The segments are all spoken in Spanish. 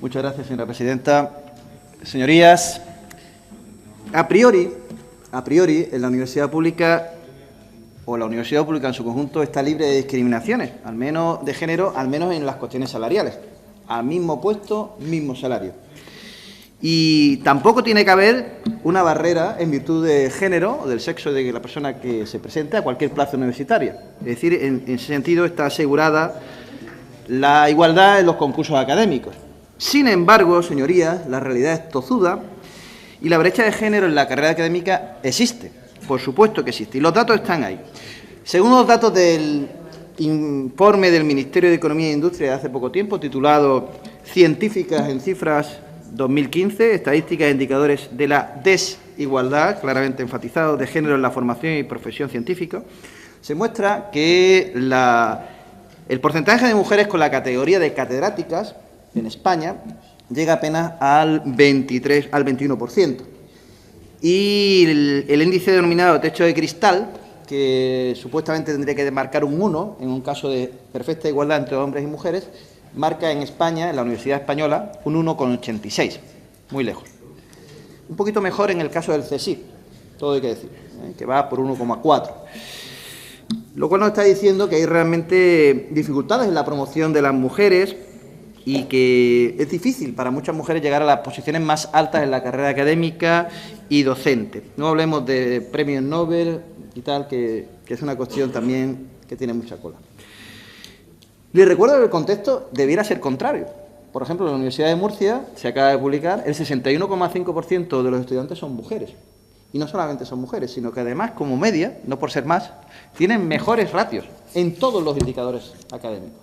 Muchas gracias, señora presidenta. Señorías, a priori, en la universidad pública o la universidad pública en su conjunto está libre de discriminaciones, al menos de género, al menos en las cuestiones salariales. Al mismo puesto, mismo salario. Y tampoco tiene que haber una barrera en virtud de género o del sexo de la persona que se presenta a cualquier plaza universitaria. Es decir, en ese sentido está asegurada la igualdad en los concursos académicos. Sin embargo, señorías, la realidad es tozuda y la brecha de género en la carrera académica existe. Por supuesto que existe. Y los datos están ahí. Según los datos del informe del Ministerio de Economía e Industria de hace poco tiempo, titulado Científicas en cifras 2015, estadísticas e indicadores de la desigualdad, claramente enfatizados, de género en la formación y profesión científica, se muestra que el porcentaje de mujeres con la categoría de catedráticas en España llega apenas al 21%. Y el índice denominado techo de cristal, que supuestamente tendría que marcar un 1 en un caso de perfecta igualdad entre hombres y mujeres, marca en España, en la Universidad Española, un 1,86, muy lejos. Un poquito mejor en el caso del CSIC, todo hay que decir, que va por 1,4. Lo cual nos está diciendo que hay realmente dificultades en la promoción de las mujeres y que es difícil para muchas mujeres llegar a las posiciones más altas en la carrera académica y docente. No hablemos de premios Nobel y tal, que es una cuestión también que tiene mucha cola. Les recuerdo que el contexto debiera ser contrario. Por ejemplo, en la Universidad de Murcia se acaba de publicar, el 61,5% de los estudiantes son mujeres. Y no solamente son mujeres, sino que además, como media, no por ser más, tienen mejores ratios en todos los indicadores académicos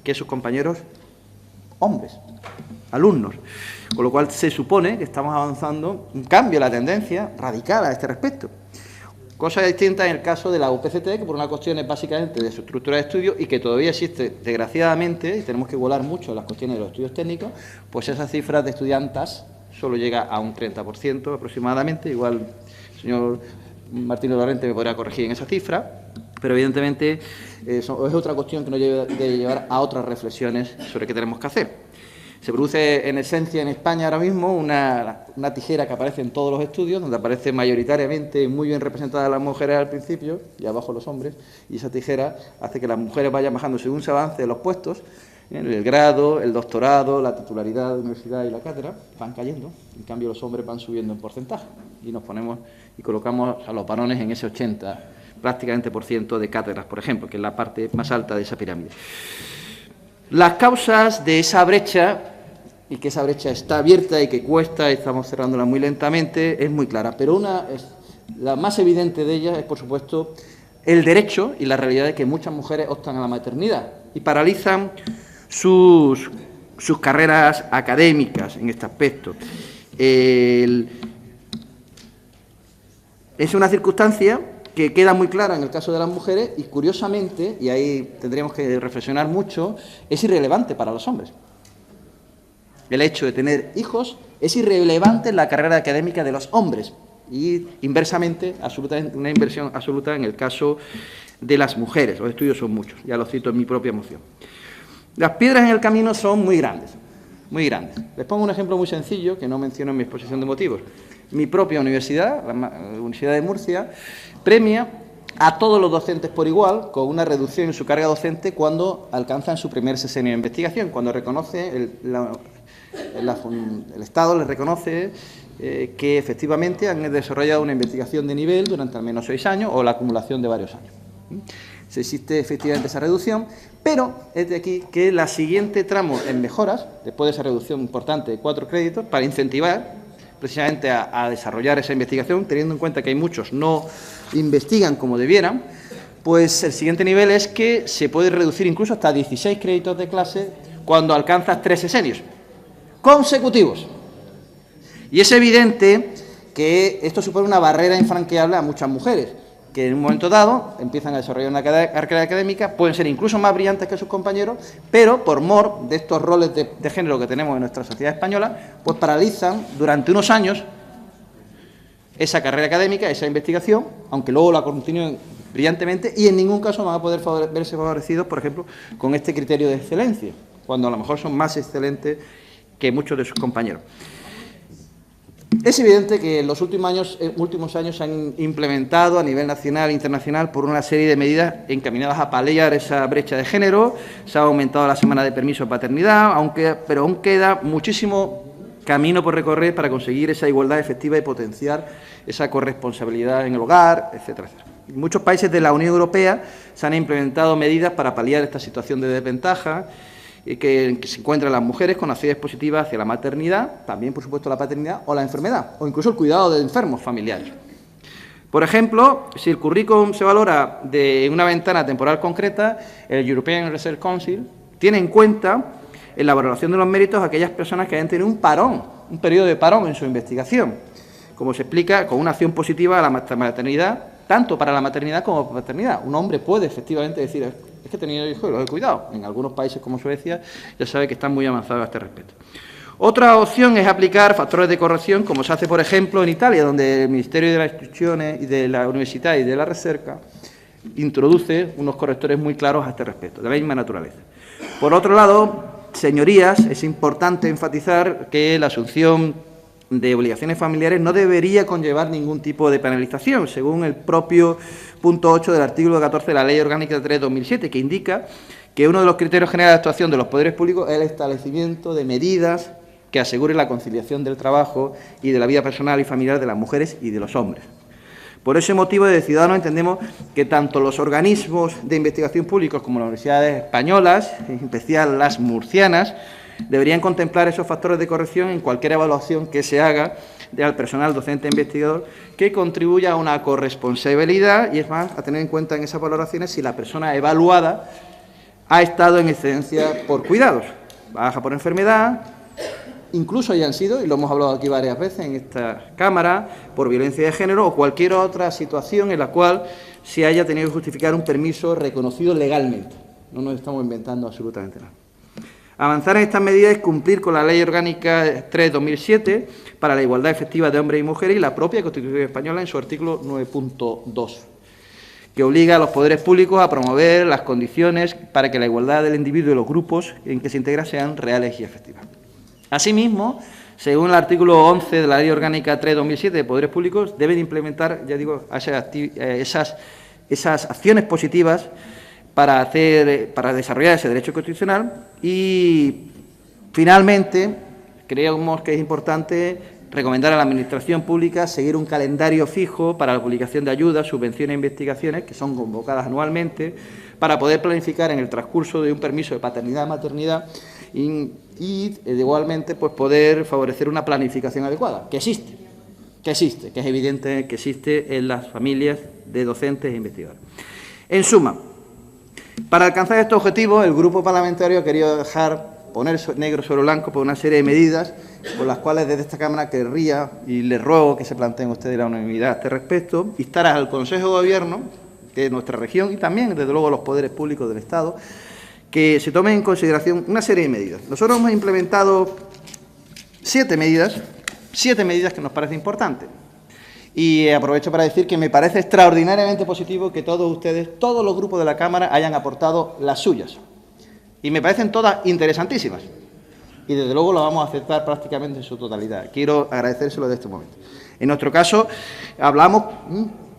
que sus compañeros hombres, alumnos. Con lo cual se supone que estamos avanzando un cambio en la tendencia radical a este respecto. Cosa distinta en el caso de la UPCT, que por una cuestión es básicamente de su estructura de estudio y que todavía existe, desgraciadamente, y tenemos que volar mucho en las cuestiones de los estudios técnicos, pues esas cifras de estudiantas solo llega a un 30% aproximadamente. Igual el señor Martínez Lorente me podrá corregir en esa cifra, pero evidentemente es otra cuestión que nos debe llevar a otras reflexiones sobre qué tenemos que hacer. Se produce en esencia en España ahora mismo una tijera que aparece en todos los estudios, donde aparece mayoritariamente muy bien representadas las mujeres al principio y abajo los hombres, y esa tijera hace que las mujeres vayan bajando según se avance de los puestos, el grado, el doctorado, la titularidad de la universidad y la cátedra van cayendo, en cambio los hombres van subiendo en porcentaje y nos ponemos y colocamos a los varones en ese 80 prácticamente por ciento de cátedras, por ejemplo, que es la parte más alta de esa pirámide. Las causas de esa brecha, y que esa brecha está abierta y que cuesta, y estamos cerrándola muy lentamente, es muy clara, pero la más evidente de ellas es, por supuesto, el derecho y la realidad de que muchas mujeres optan a la maternidad y paralizan sus carreras académicas en este aspecto. Es una circunstancia que queda muy clara en el caso de las mujeres y, curiosamente, y ahí tendríamos que reflexionar mucho, es irrelevante para los hombres. El hecho de tener hijos es irrelevante en la carrera académica de los hombres y, inversamente, una inversión absoluta en el caso de las mujeres. Los estudios son muchos, ya lo cito en mi propia moción. Las piedras en el camino son muy grandes, muy grandes. Les pongo un ejemplo muy sencillo que no menciono en mi exposición de motivos. Mi propia universidad, la Universidad de Murcia, premia a todos los docentes por igual, con una reducción en su carga docente cuando alcanzan su primer sexenio de investigación, cuando reconoce el Estado les reconoce que efectivamente han desarrollado una investigación de nivel durante al menos 6 años o la acumulación de varios años. Se existe efectivamente esa reducción, pero es de aquí que la siguiente tramo en mejoras, después de esa reducción importante de 4 créditos, para incentivar precisamente a desarrollar esa investigación, teniendo en cuenta que hay muchos no investigan como debieran, pues el siguiente nivel es que se puede reducir incluso hasta 16 créditos de clase cuando alcanzas 3 sexenios consecutivos. Y es evidente que esto supone una barrera infranqueable a muchas mujeres, que en un momento dado empiezan a desarrollar una carrera académica, pueden ser incluso más brillantes que sus compañeros, pero por mor de estos roles de género que tenemos en nuestra sociedad española, pues paralizan durante unos años esa carrera académica, esa investigación, aunque luego la continúen brillantemente, y en ningún caso van a poder verse favorecidos, por ejemplo, con este criterio de excelencia, cuando a lo mejor son más excelentes que muchos de sus compañeros. Es evidente que en los últimos años se han implementado a nivel nacional e internacional por una serie de medidas encaminadas a paliar esa brecha de género. Se ha aumentado la semana de permiso de paternidad, pero aún queda muchísimo camino por recorrer para conseguir esa igualdad efectiva y potenciar esa corresponsabilidad en el hogar, etcétera, etcétera. En muchos países de la Unión Europea se han implementado medidas para paliar esta situación de desventaja que se encuentran las mujeres con acciones positivas hacia la maternidad, también, por supuesto, la paternidad o la enfermedad, o incluso el cuidado de enfermos familiares. Por ejemplo, si el currículum se valora en una ventana temporal concreta, el European Research Council tiene en cuenta en la valoración de los méritos a aquellas personas que hayan tenido un parón, un periodo de parón en su investigación, como se explica con una acción positiva a la maternidad, tanto para la maternidad como para la paternidad. Un hombre puede efectivamente decir, es que he tenido hijos y los he cuidado. En algunos países como Suecia ya sabe que están muy avanzados a este respecto. Otra opción es aplicar factores de corrección, como se hace, por ejemplo, en Italia, donde el Ministerio de las Instrucciones y de la Universidad y de la Recerca introduce unos correctores muy claros a este respecto, de la misma naturaleza. Por otro lado, señorías, es importante enfatizar que la asunción de obligaciones familiares no debería conllevar ningún tipo de penalización, según el propio punto 8 del artículo 14 de la Ley Orgánica 3/2007, que indica que uno de los criterios generales de actuación de los poderes públicos es el establecimiento de medidas que aseguren la conciliación del trabajo y de la vida personal y familiar de las mujeres y de los hombres. Por ese motivo, desde Ciudadanos entendemos que tanto los organismos de investigación públicos como las universidades españolas, en especial las murcianas, deberían contemplar esos factores de corrección en cualquier evaluación que se haga al personal docente e investigador que contribuya a una corresponsabilidad y, es más, a tener en cuenta en esas valoraciones si la persona evaluada ha estado en excedencia por cuidados, baja por enfermedad, incluso hayan sido, y lo hemos hablado aquí varias veces en esta Cámara, por violencia de género o cualquier otra situación en la cual se haya tenido que justificar un permiso reconocido legalmente. No nos estamos inventando absolutamente nada. Avanzar en estas medidas es cumplir con la Ley Orgánica 3/2007 para la igualdad efectiva de hombres y mujeres y la propia Constitución española en su artículo 9.2, que obliga a los poderes públicos a promover las condiciones para que la igualdad del individuo y los grupos en que se integra sean reales y efectivas. Asimismo, según el artículo 11 de la Ley Orgánica 3/2007 de Poderes Públicos, deben implementar, ya digo, esas acciones positivas para desarrollar ese derecho constitucional y, finalmente, creemos que es importante recomendar a la Administración Pública seguir un calendario fijo para la publicación de ayudas, subvenciones e investigaciones que son convocadas anualmente para poder planificar en el transcurso de un permiso de paternidad y maternidad y igualmente pues poder favorecer una planificación adecuada, que existe, que es evidente que existe en las familias de docentes e investigadores. En suma, para alcanzar estos objetivos, el Grupo Parlamentario ha querido poner negro sobre blanco por una serie de medidas por las cuales desde esta Cámara querría, y les ruego que se planteen ustedes la unanimidad a este respecto, instar al Consejo de Gobierno de nuestra región y también, desde luego, los poderes públicos del Estado, que se tomen en consideración una serie de medidas. Nosotros hemos implementado 7 medidas que nos parecen importantes. Y aprovecho para decir que me parece extraordinariamente positivo que todos ustedes, todos los grupos de la Cámara, hayan aportado las suyas. Y me parecen todas interesantísimas. Y desde luego las vamos a aceptar prácticamente en su totalidad. Quiero agradecérselo de este momento. En nuestro caso, hablamos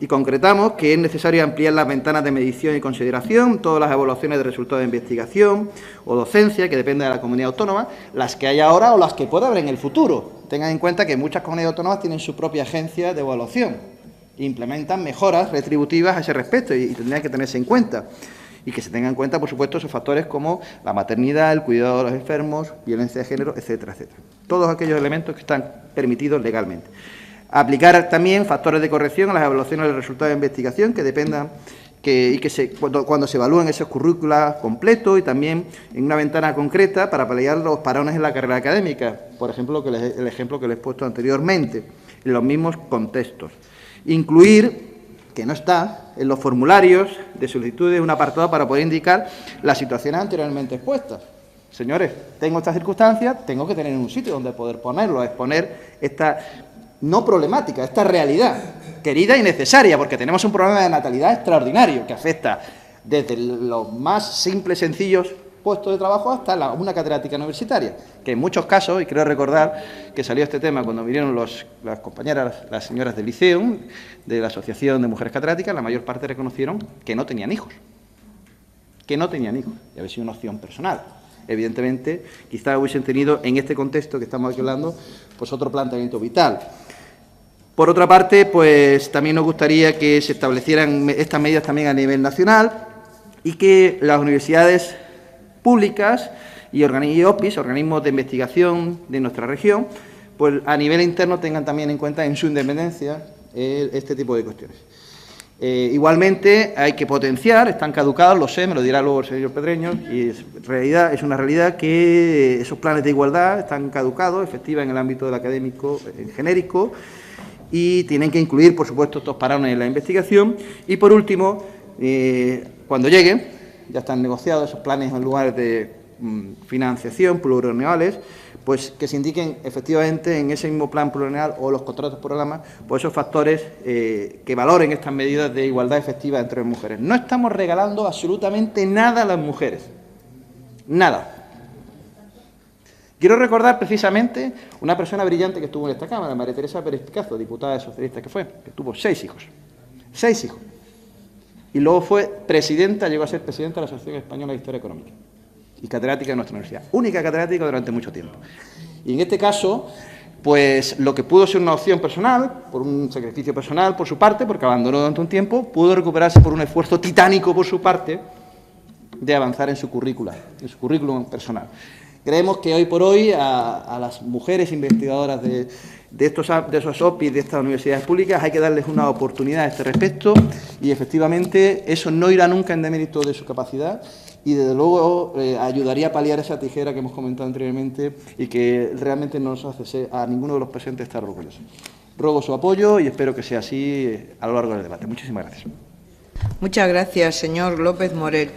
y concretamos que es necesario ampliar las ventanas de medición y consideración, todas las evaluaciones de resultados de investigación o docencia, que depende de la comunidad autónoma, las que hay ahora o las que pueda haber en el futuro. Tengan en cuenta que muchas comunidades autónomas tienen su propia agencia de evaluación e implementan mejoras retributivas a ese respecto y tendrían que tenerse en cuenta. Y que se tengan en cuenta, por supuesto, esos factores como la maternidad, el cuidado de los enfermos, violencia de género, etcétera, etcétera. Todos aquellos elementos que están permitidos legalmente. Aplicar también factores de corrección a las evaluaciones de resultados de investigación que dependan cuando se evalúen esos currículos completos y también en una ventana concreta para paliar los parones en la carrera académica, por ejemplo, el ejemplo que les he puesto anteriormente, en los mismos contextos. Incluir, que no está, en los formularios de solicitudes un apartado para poder indicar las situaciones anteriormente expuestas. Señores, tengo estas circunstancias, tengo que tener un sitio donde poder ponerlo, exponer esta no problemática, esta realidad querida y necesaria, porque tenemos un problema de natalidad extraordinario que afecta desde los más simples, sencillos puesto de trabajo hasta una catedrática universitaria, que en muchos casos, y creo recordar que salió este tema cuando vinieron las compañeras, las señoras del liceo, de la Asociación de Mujeres Catedráticas, la mayor parte reconocieron que no tenían hijos. Y había sido una opción personal. Evidentemente, quizás hubiesen tenido, en este contexto que estamos aquí hablando, pues otro planteamiento vital. Por otra parte, pues también nos gustaría que se establecieran estas medidas también a nivel nacional y que las universidades públicas y OPIs, organismos de investigación de nuestra región, pues a nivel interno tengan también en cuenta en su independencia este tipo de cuestiones. Igualmente hay que potenciar, están caducados, lo sé, me lo dirá luego el señor Pedreño, y es una realidad que esos planes de igualdad están caducados, efectiva en el ámbito del académico en genérico, y tienen que incluir, por supuesto, estos parones en la investigación. Y por último, cuando lleguen, ya están negociados esos planes en lugares de financiación plurianuales, pues que se indiquen efectivamente en ese mismo plan plurianual o los contratos programa, pues esos factores que valoren estas medidas de igualdad efectiva entre mujeres. No estamos regalando absolutamente nada a las mujeres, nada. Quiero recordar precisamente una persona brillante que estuvo en esta Cámara, María Teresa Pérez Picazo, diputada socialista que tuvo 6 hijos. 6 hijos. Y luego llegó a ser presidenta de la Asociación Española de Historia Económica y catedrática de nuestra universidad, única catedrática durante mucho tiempo. Y en este caso, pues lo que pudo ser una opción personal, por un sacrificio personal por su parte, porque abandonó durante un tiempo, pudo recuperarse por un esfuerzo titánico por su parte de avanzar en su currículum personal. Creemos que hoy por hoy a las mujeres investigadoras de esos OPIs, de estas universidades públicas, hay que darles una oportunidad a este respecto y efectivamente eso no irá nunca en demérito de su capacidad y desde luego ayudaría a paliar esa tijera que hemos comentado anteriormente y que realmente no nos hace a ninguno de los presentes estar orgullosos. Ruego su apoyo y espero que sea así a lo largo del debate. Muchísimas gracias. Muchas gracias, señor López Morel.